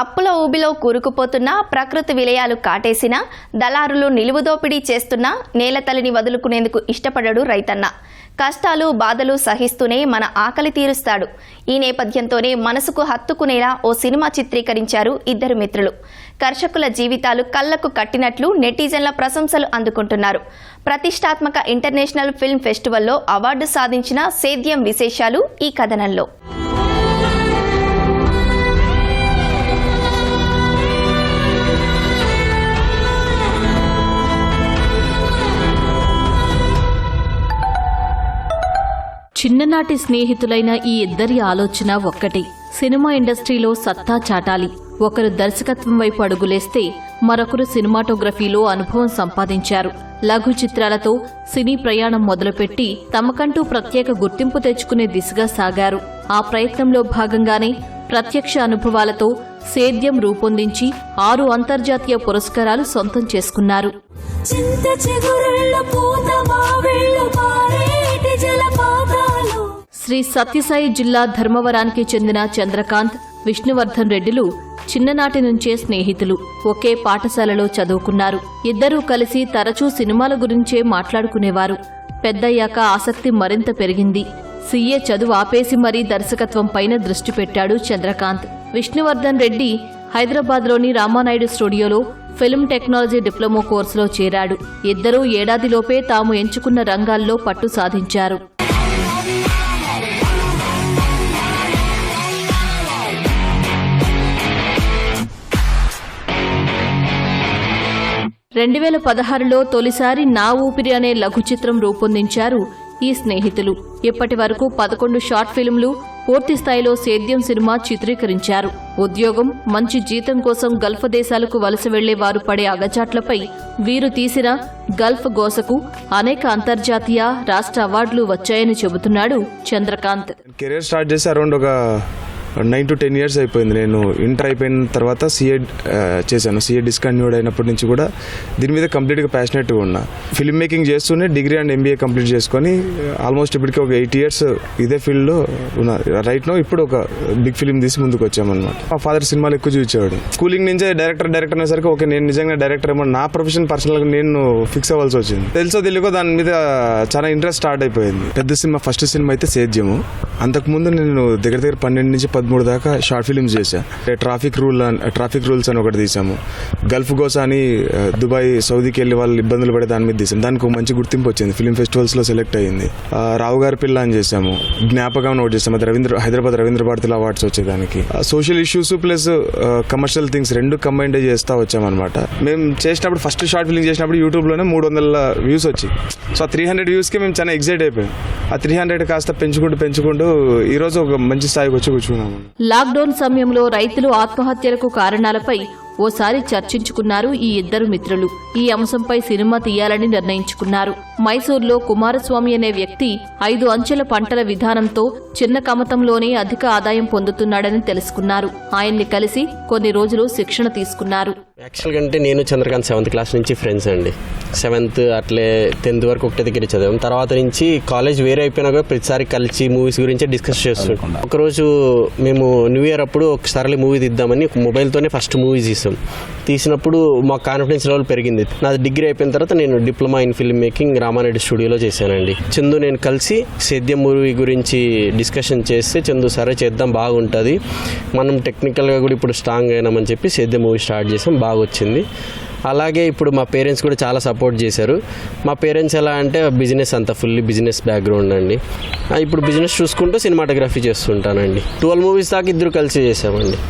అప్పుల ఊబిలో కూరుకుపోతున్న ప్రకృతి విలయాలు కాటేసిన దళారులు నిలువుదోపిడీ చేస్తున్న నేలతల్లిని వదులుకునేందుకు ఇష్టపడడు రైతన్న. కష్టాలు బాధలు సహిస్తూనే మన ఆకలి తీరుస్తాడు. ఈ నేపథ్యంతోనే మనసుకు హత్తుకునేలా ఓ సినిమా చిత్రీకరించారు ఇద్దరు మిత్రులు. కర్షకుల జీవితాలు కళ్లకు కట్టినట్లు నెటిజన్ల ప్రశంసలు అందుకుంటున్నారు. ప్రతిష్టాత్మక ఇంటర్నేషనల్ ఫిల్మ్ ఫెస్టివల్లో అవార్డు సాధించిన సేద్యం విశేషాలు ఈ కథనంలో. చిన్ననాటి స్నేహితులైన ఈ ఇద్దరి ఆలోచన ఒక్కటే, సినిమా ఇండస్ట్రీలో సత్తా చాటాలి. ఒకరు దర్శకత్వం వైపు అడుగులేస్తే మరొకరు సినిమాటోగ్రఫీలో అనుభవం సంపాదించారు. లఘు చిత్రాలతో సినీ ప్రయాణం మొదలుపెట్టి తమకంటూ ప్రత్యేక గుర్తింపు తెచ్చుకునే దిశగా సాగారు. ఆ ప్రయత్నంలో భాగంగానే ప్రత్యక్ష అనుభవాలతో సేద్యం రూపొందించి 6 అంతర్జాతీయ పురస్కారాలు సొంతం చేసుకున్నారు. శ్రీ సత్యసాయి జిల్లా ధర్మవరానికి చెందిన చంద్రకాంత్, విష్ణువర్ధన్ రెడ్డిలు చిన్ననాటి నుంచే స్నేహితులు. ఒకే పాఠశాలలో చదువుకున్నారు. ఇద్దరూ కలిసి తరచూ సినిమాల గురించే మాట్లాడుకునేవారు. పెద్దయ్యాక ఆసక్తి మరింత పెరిగింది. సీఏ చదువు ఆపేసి మరీ దర్శకత్వం పైన దృష్టి పెట్టాడు చంద్రకాంత్. విష్ణువర్ధన్ రెడ్డి హైదరాబాద్లోని రామానాయుడు స్టూడియోలో ఫిల్మ్ టెక్నాలజీ డిప్లొమా కోర్సులో చేరాడు. ఇద్దరూ ఏడాదిలోపే తాము ఎంచుకున్న రంగాల్లో పట్టు సాధించారు. 2016లో తొలిసారి నా ఊపిరి అనే లఘు చిత్రం రూపొందించారు ఈ స్నేహితులు. ఇప్పటి వరకు 11 షార్ట్ ఫిల్మ్లు, పూర్తి స్థాయిలో సేద్యం సినిమా చిత్రీకరించారు. ఉద్యోగం, మంచి జీతం కోసం గల్ఫ్ దేశాలకు వలస వెళ్లే వారు పడే అగచాట్లపై వీరు తీసిన గల్ఫ్ గోసకు అనేక అంతర్జాతీయ, రాష్ట్ర అవార్డులు వచ్చాయని చెబుతున్నాడు చంద్రకాంత్. కెరీర్ స్టార్ట్ చేసి అరౌండ్ ఒక 9 to 10 years అయిపోయింది. నేను ఇంటర్ అయిపోయిన తర్వాత సీఏ చేశాను. సీఏ డిస్కంటిన్యూడ్ అయినప్పటి నుంచి కూడా దీని మీద కంప్లీట్గా ప్యాషనెట్గా ఉన్నా. ఫిల్మ్ మేకింగ్ చేస్తూనే డిగ్రీ అండ్ ఎంబీఏ కంప్లీట్ చేసుకొని ఆల్మోస్ట్ ఇప్పటికీ ఒక 8 years ఇదే ఫీల్డ్లో ఉన్నా. రైట్ నో ఇప్పుడు ఒక బిగ్ ఫిల్మ్ తీసి ముందుకు వచ్చామన్నమాట. మా ఫాదర్ సినిమాలు ఎక్కువ చూపించేవాడు. స్కూలింగ్ నుంచే డైరెక్టర్ అనేసరికి ఓకే నేను నిజంగా డైరెక్టర్ ఏమో నా ప్రొఫెషన్ పర్సనల్గా నేను ఫిక్స్ అవ్వాల్సి వచ్చింది. తెలుసో తెలియకో దాని మీద చాలా ఇంట్రెస్ట్ స్టార్ట్ అయిపోయింది. పెద్ద సినిమా ఫస్ట్ సినిమా అయితే సేద్యము. అంతకుముందు నేను దగ్గర 12 నుంచి 13 దాకా షార్ట్ ఫిల్మ్స్ చేశా. ట్రాఫిక్ రూల్స్ అని ఒకటి తీసాము. గల్ఫ్ గోసా అని దుబాయ్, సౌదీకి వెళ్ళి వాళ్ళు ఇబ్బందులు పడే దాని మీద తీసాం. దానికి ఒక మంచి గుర్తింపు వచ్చింది. ఫిల్మ్ ఫెస్టివల్స్ లో సెలెక్ట్ అయ్యింది. రావు గారి పిల్ల అని చేసాము. జ్ఞాపకం ఒకటి చేసాము. హైదరాబాద్ రవీంద్ర భారతిలో అవార్డ్స్ వచ్చేదానికి. Social issues plus commercial things రెండు కంబైండ్ చేస్తా వచ్చామన్నమాట. మేము చేసినప్పుడు ఫస్ట్ షార్ట్ ఫిల్మ్ చేసినప్పుడు యూట్యూబ్ లోనే 300 వ్యూస్ వచ్చాయి. సో 300 వ్యూస్ కి మేము చాలా ఎక్సైట్ అయిపోయాం. ఆ 300 కాస్త పెంచుకుంటూ ఈ రోజు ఒక మంచి స్థాయికి వచ్చి కూర్చున్నాము. లాక్డౌన్ సమయంలో రైతులు ఆత్మహత్యలకు కారణాలపై ఓసారి చర్చించుకున్నారు ఈ ఇద్దరు మిత్రులు. ఈ అంశంపై సినిమా తీయాలని నిర్ణయించుకున్నారు. మైసూర్లో కుమారస్వామి అనే వ్యక్తి 5 అంచెల పంటల విధానంతో చిన్న కమతంలోనే అధిక ఆదాయం పొందుతున్నాడని తెలుసుకున్నారు. ఆయన్ని కలిసి కొన్ని రోజులు శిక్షణ తీసుకున్నారు. యాక్చువల్గా అంటే నేను చంద్రకాంత్ 7th క్లాస్ నుంచి ఫ్రెండ్స్ అండి. 7th అట్లే 10th వరకు ఒకటే దగ్గర చదివాం. తర్వాత నుంచి కాలేజ్ వేరే అయిపోయినా కూడా ప్రతిసారి కలిసి మూవీస్ గురించి డిస్కస్ చేస్తుంటాం. ఒకరోజు మేము న్యూ ఇయర్ అప్పుడు ఒకసారి మూవీ తీద్దామని మొబైల్తోనే ఫస్ట్ మూవీ తీసినప్పుడు మా కాన్ఫిడెన్స్ లెవెల్ పెరిగింది. నాది డిగ్రీ అయిపోయిన తర్వాత నేను diploma in film making Ramanaidu స్టూడియోలో చేశానండి. చందు నేను కలిసి సేద్యం మూవీ గురించి డిస్కషన్ చేస్తే చందు సరే చేద్దాం బాగుంటుంది, మనం టెక్నికల్గా కూడా ఇప్పుడు స్ట్రాంగ్ అయినామని చెప్పి సేద్యం మూవీ స్టార్ట్ చేసాం. బాగా వచ్చింది. అలాగే ఇప్పుడు మా పేరెంట్స్ కూడా చాలా సపోర్ట్ చేశారు. మా పేరెంట్స్ ఎలా అంటే బిజినెస్ అంతా ఫుల్లీ బిజినెస్ బ్యాక్గ్రౌండ్ అండి. ఇప్పుడు బిజినెస్ చూసుకుంటూ సినిమాటోగ్రఫీ చేస్తుంటానండి. 12 మూవీస్ దాకా ఇద్దరు కలిసి చేసామండి.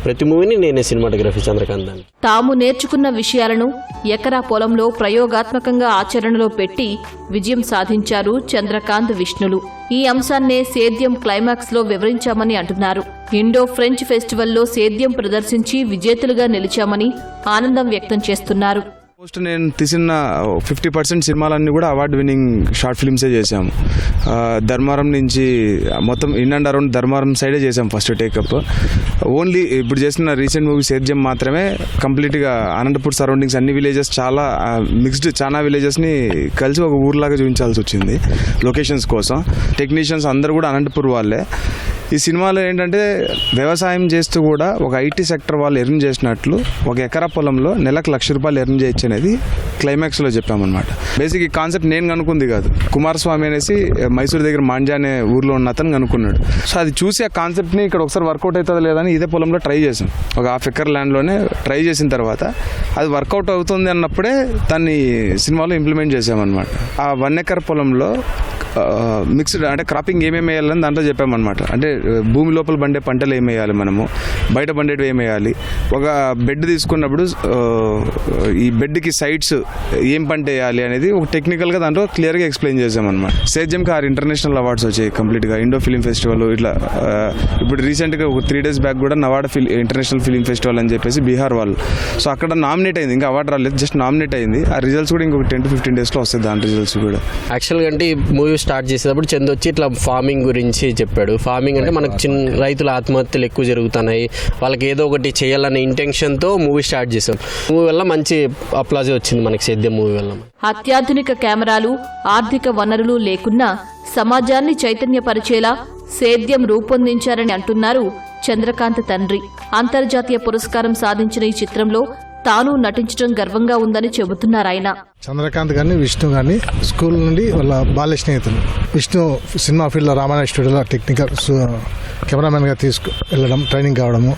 ప్రతి మూవీని నేనే సినిమాటోగ్రఫీ చంద్రకాంత్ అని. తాము నేర్చుకున్న విషయాలను ఎకరా పొలంలో ప్రయోగాత్మకంగా ఆచరణలో పెట్టి విజయం సాధించారు చంద్రకాంత్, విష్ణులు. ఈ అంశాన్నే సేద్యం క్లైమాక్స్ లో వివరించామని అంటున్నారు. ఇండో ఫ్రెంచ్ ఫెస్టివల్లో సేద్యం ప్రదర్శించి విజేతలుగా నిలిచామని ఆనందం వ్యక్తం చేస్తున్నారు. నేను తీసిన 50% సినిమాలన్నీ కూడా అవార్డు విన్నింగ్ షార్ట్ ఫిల్మ్సే చేశాము. ధర్మారం నుంచి మొత్తం ఇన్ అండ్ అరౌండ్ ధర్మారం సైడే చేసాం ఫస్ట్ టేకప్. ఓన్లీ ఇప్పుడు చేసిన రీసెంట్ మూవీ సేద్యం మాత్రమే కంప్లీట్గా అనంతపూర్ సరౌండింగ్స్ అన్ని విలేజెస్ చాలా మిక్స్డ్, చాలా విలేజెస్ని కలిసి ఒక ఊర్లాగా చూపించాల్సి వచ్చింది లొకేషన్స్ కోసం. టెక్నీషియన్స్ అందరూ కూడా అనంతపూర్ వాళ్ళే. ఈ సినిమాలో ఏంటంటే వ్యవసాయం చేస్తూ కూడా ఒక ఐటీ సెక్టర్ వాళ్ళు ఎర్న్ చేసినట్లు ఒక ఎకరా పొలంలో నెలకు ₹1,00,000 ఎర్న్ చేయొచ్చు అనేది క్లైమాక్స్లో చెప్పామన్నమాట. బేసిక్ ఈ కాన్సెప్ట్ నేను కనుక్కుంది కాదు, కుమారస్వామి అనేసి మైసూర్ దగ్గర మాంజా అనే ఊర్లో ఉన్న అతను కనుక్కున్నాడు. సో అది చూసి ఆ కాన్సెప్ట్ని ఇక్కడ ఒకసారి వర్కౌట్ అవుతుందా లేదని ఇదే పొలంలో ట్రై చేసాం. ఒక ½ ఎకర్ ల్యాండ్లోనే ట్రై చేసిన తర్వాత అది వర్కౌట్ అవుతుంది అన్నప్పుడే దాన్ని సినిమాలో ఇంప్లిమెంట్ చేసామన్నమాట. ఆ 1 ఎకర్ పొలంలో మిక్స్డ్ అంటే క్రాపింగ్ ఏమేమి వేయాలని దాంట్లో చెప్పామన్నమాట. అంటే భూమి లోపల పండే పంటలు ఏమి వేయాలి, మనము బయట పండేటివి ఏమి వేయాలి, ఒక బెడ్ తీసుకున్నప్పుడు ఈ బెడ్కి సైడ్స్ ఏం పంట వేయాలి అనేది ఒక టెక్నికల్గా దాంట్లో క్లియర్గా ఎక్స్ప్లెయిన్ చేసామన్నమాట. సేద్యంకి 6 ఇంటర్నేషనల్ అవార్డ్స్ వచ్చాయి కంప్లీట్గా. ఇండో ఫిలిం ఫెస్టివల్ ఇట్లా ఇప్పుడు రీసెంట్గా ఒక 3 days బ్యాక్ కూడా నవాడా ఇంటర్నేషనల్ ఫిలిం ఫెస్టివల్ అని చెప్పేసి బీహార్ వాళ్ళు. సో అక్కడ నామినేట్ అయింది, ఇంకా అవార్డు రాలేదు, జస్ట్ నామినేట్ అయింది. ఆ రిజల్ట్స్ కూడా ఇంకొక 10 to 15 daysలో వస్తాయి దాని రిజల్ట్స్ కూడా. యాక్చువల్గా అంటే మూవీ స్టార్ట్ చేసేటప్పుడు చందు వచ్చి ఇట్లా ఫార్మింగ్ గురించి చెప్పాడు. ఫార్మింగ్ అంటే మనకు చిన్న రైతుల ఆత్మహత్యలు ఎక్కువ జరుగుతున్నాయి, వాళ్ళకి ఏదో ఒకటి చేయాలనే ఇంటెన్షన్తో మూవీ స్టార్ట్ చేసాం. మూవీ వల్ల మంచి అప్లాజ్ వచ్చింది మనకి సేద్యం మూవీ వల్ల. అత్యాధునిక కెమెరాలు, ఆర్థిక వనరులు లేకున్నా సమాజాన్ని చైతన్యపరిచేలా సేద్యం రూపొందించారని అంటున్నారు చంద్రకాంత్ తండ్రి. అంతర్జాతీయ పురస్కారం సాధించిన ఈ చిత్రంలో తాను నటించడం గర్వంగా ఉందని చెబుతున్నారాయన. చంద్రకాంత్ గారిని, విష్ణు గారిని స్కూల్ నుండి వాళ్ళ బాల్య స్నేహితులు. విష్ణు సినిమా ఫీల్డ్లో రామానాయుడు స్టూడియోలో టెక్నికల్ కెమెరామెన్గా వెళ్ళడం, ట్రైనింగ్ కావడము,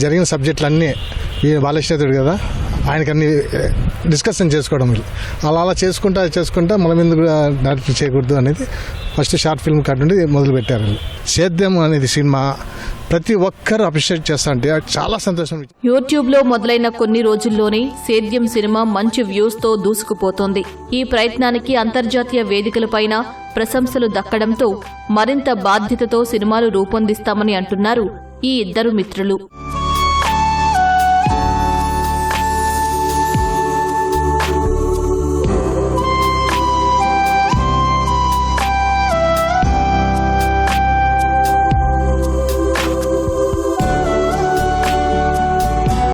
జరిగిన సబ్జెక్టులన్నీ ఈ బాల్య స్నేహితుడు కదా, ఆయనకన్నీ డిస్కషన్ చేసుకోవడం. అలా చేసుకుంటా మనం ఎందుకు డైరెక్ట్ చేయకూడదు అనేది ఫస్ట్ షార్ట్ ఫిల్మ్ కట్ నుండి మొదలు పెట్టారు. సేద్యం అనేది సినిమా ప్రతి ఒక్కరు అప్రిషియేట్ చేస్తా అంటే చాలా సంతోషం. యూట్యూబ్లో మొదలైన కొన్ని రోజుల్లోనే సేద్యం సినిమా మంచి వ్యూస్తో దూసుకుపోతోంది. ఈ ప్రయత్నానికి అంతర్జాతీయ వేదికలపైన ప్రశంసలు దక్కడంతో మరింత బాధ్యతతో సినిమాలు రూపొందిస్తామని అంటున్నారు ఈ ఇద్దరు మిత్రులు.